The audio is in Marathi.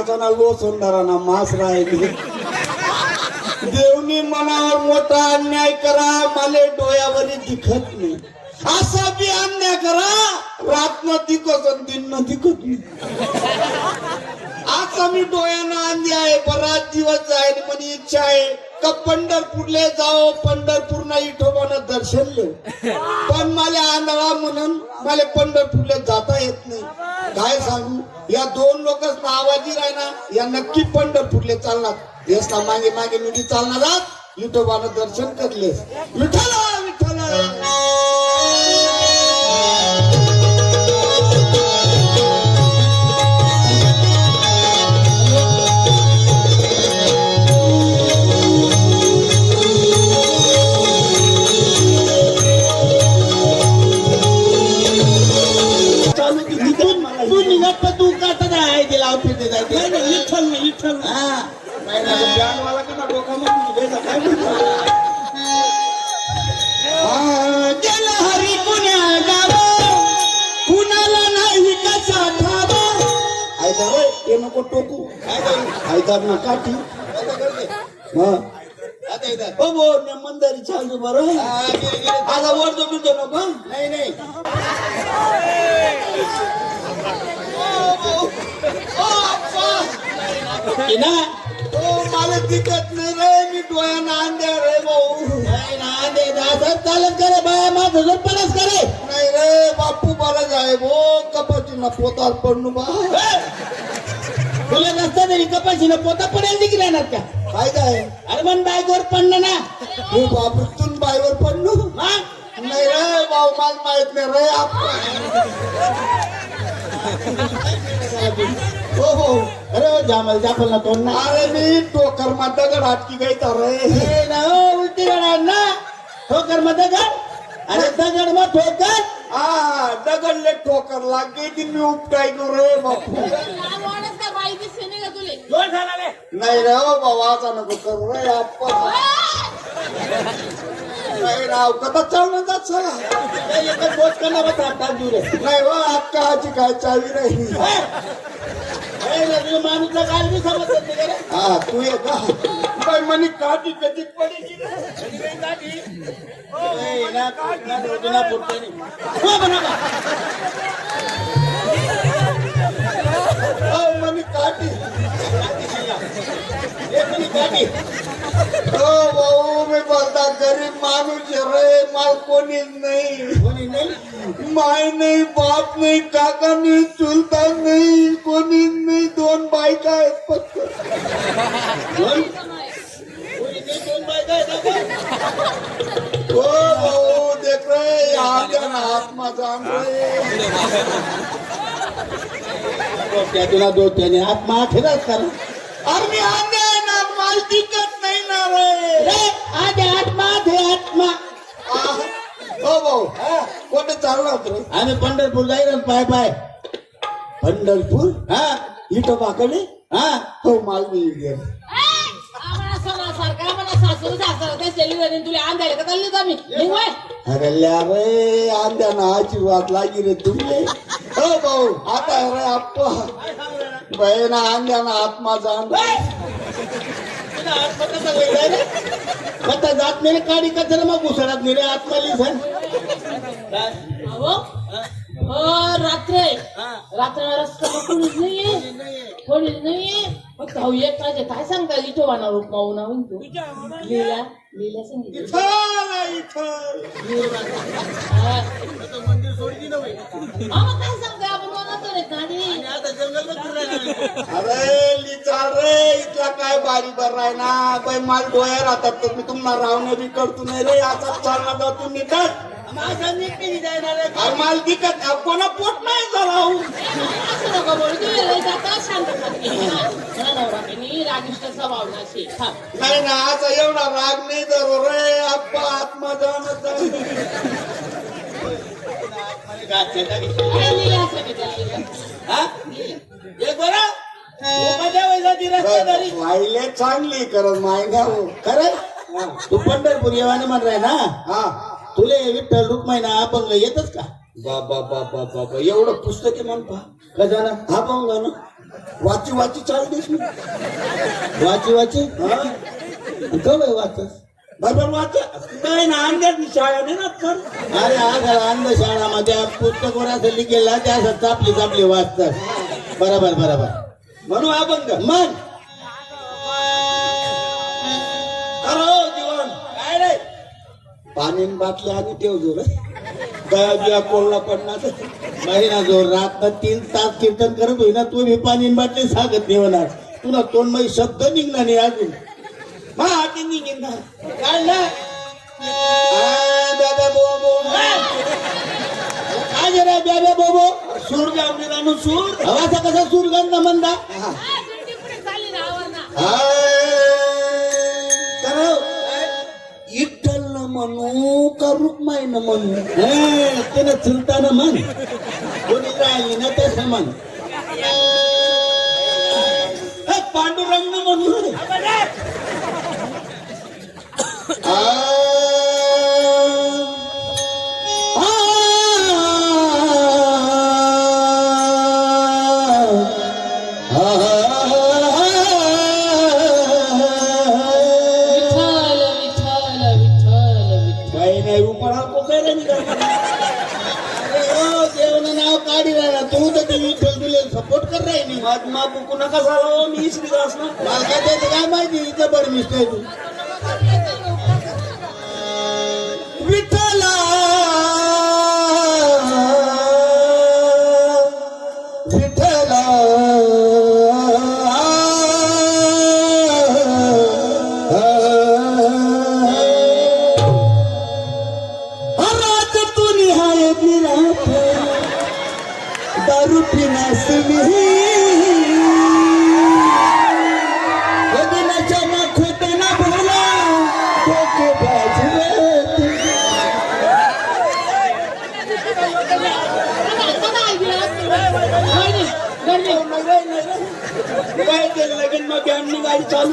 त्याचा ना लोस होणारा ना मास राहिली. देवनी मनावर मोठा अन्याय करा, मला डोळ्यावरी दिखत नाही. असा बी अन्याय करा, रात न दिखत दिन न दिखत नाही. आज आम्ही डोळ्यानं अन्याय बराच दिवस जाईल म्हणे इच्छा आहे का पंढरपूरले जाओ, पंढरपूरना इठोबानं दर्शन घेऊ. पण मला आंधळा म्हणून मला पंढरपूरला जाता येत नाही. काय सांगू, या दोन लोकच ना आवाजी राहणार, या नक्की पंढरपूरले चालणार. तेच ना मागे मागे निधी चालणार, विठोबानं दर्शन करले. विठ्ठला विठ्ठला तू निघत तू करता आहे गेला फिरते जायचे विठ्ठल नाही विठ्ठल. ज्ञानवाला का डोका मध्ये काय गेला हरी कुण्या गाव, कुणाला नाही कसा ठावा. आयदार ते नको टोकू, आयदार ना काठी. हो मंदारी चालू बरं. आता वर जो बिंदू नको. नाही नाही ना मला दिसत नाही रे, मी डोळ्यानं अंधे रे भाऊ. नाही ना दे दादा चालत करे बाया माझं झोपणच करे. नाही रे बापू बरं जाय भो, कपाची ना पोतार पडणू बा. तुला नसता तरी कपाशीनं पोता पडेल देखील येणार का. फायदा आहे. अरे पण बायकोवर पडणं ना. हो बापू तून बाईवर पडणू. नाही रे भाऊ, मला माहित नाही रे. हो हो अरे जामल जाफल ना तोंड ना. अरे मी टोकर मा दगड हाटकी गई तर रे. ना उलटी राहणार ना. ठोकर मग दगड, अरे दगड मग ठोकर. हा दगडले ठोकर लाग गई ती, मी उपटाय करू रे बापू. नाही रे हो भाऊ, असा नको करू रे आपण. नाही राव कदा चालणं जात सगळा बोच करणार बघा दूर नाही हो, आपका आजी काय चावी राहिली. माणूसला काय बी समजत नाही रे. हा तू ये का बाई म्हणे काठी कधी पडेल. म्हणे काठी हो भाऊ, मी बोलता गरीब माणूस रे, माल कोणीच नाही. माय नाही, बाप नाही, काका नाही, चुलता नाही, कोणीच नाही. दोन बायका आहेत फक्त. हो भाऊ देख रे, हात माझा तुला दो त्याने आत्मा खेळाच करा. अरे मी आंधे आहे ना, माल दिसत नाही ना रे. आधी आत्मा दे आत्मा. हो भाऊ कोणते चालला होत रे. आम्ही पंढरपूर जाईल पाय पाय. पंढरपूर हा इटोबाकडे. हा हो माल मी गेलो. अरे ल्या रे अंध्याना आशीर्वाद लागी रे तुमले. हो भाऊ आता रे आप्पा बहिणा अंध्याना आत्मा जाण. कथा जात नाही काढी कचरा मग घुसळत नाही रे आत्मा लिहून. रात्र रस्ता कोणीच नाहीये, कोणीच नाहीये. फक्त भाऊ एक पाहिजे. काय सांगता इथोबाना रूप माऊ ना तू लिहिला लिहिला सांगितलं. काय सांगताय आपण कोणाचं रे गाडी. अरे लिचाल रे, इथला काय बारी बर राय ना बाई. माल डोळ्या राहतात तर मी तुम्हाला रावणे बी करतो नाही रे. आता चालला जातो निघत माल दिकत कोणा पोट नाही राहू. असं नको बोलू, जाता शांत रागिष्ट स्वभाव नाशी. नाही ना आता एवढा राग नाही धरो रे आप्पा. आत्मा जाणत वाहिले चांगली करत मायना खरं तू पंढरपूर येवाने म्हण राय ना. हा तुले विठ्ठल रुक्माई ना अपंग येतच का. बाबा बाबा बाबा एवढं पुस्तके म्हणता खजाना हा पाहून ना. वाची वाची 40 वाची वाची हा कवय वाचस बरोबर वाच काय ना अंड्यात शाळा नाही ना कर अरे आज अंधशाळामध्ये पुस्तक असं लिखेला त्या असं चापली चापली वाचतात बरोबर बरोबर म्हणू अभंग मन अरे जीवन काय रे पाणी न बाटल्या आणि ठेव जोर दया बिया कोरडा पडणार महिना जो रात 3 तास कीर्तन करत होईना तू मी पाणी बाटली सांगत नाही होणार तुला तोंड मध्ये शब्द निघणार नाही अजून मा हाती निघेन ना काय ना बाबा बोबो काय जरा ब्याब्या बोबो सूर गावलेला सूर हवाचा कसा सूरगंध मंदा इठ्ठल न म्हणू का रुक्माई न म्हणू त्यानं चुलताना म्हण कोणी राहिली ना तसं म्हण पांडुरंग न म्हणू विठ्ठल विठ्ठल विठ्ठल विठ्ठल काही नाही उपळा पोकायला देवनं नाव काढी राहिला तू तर ते विठ्ठल तुला सपोर्ट कर राहिली महात्मा पुकू नका झाला मी श्रीदास ना मला काय त्याचं काय माहिती इथं बरं मिस्टर तू विठ्ठला विठ्ठला रात तू निहाय विराट दारू पिनास कधी नशा ना खोट ना बोला डोके बाजूला काय ते लगीन मग गाडी चालू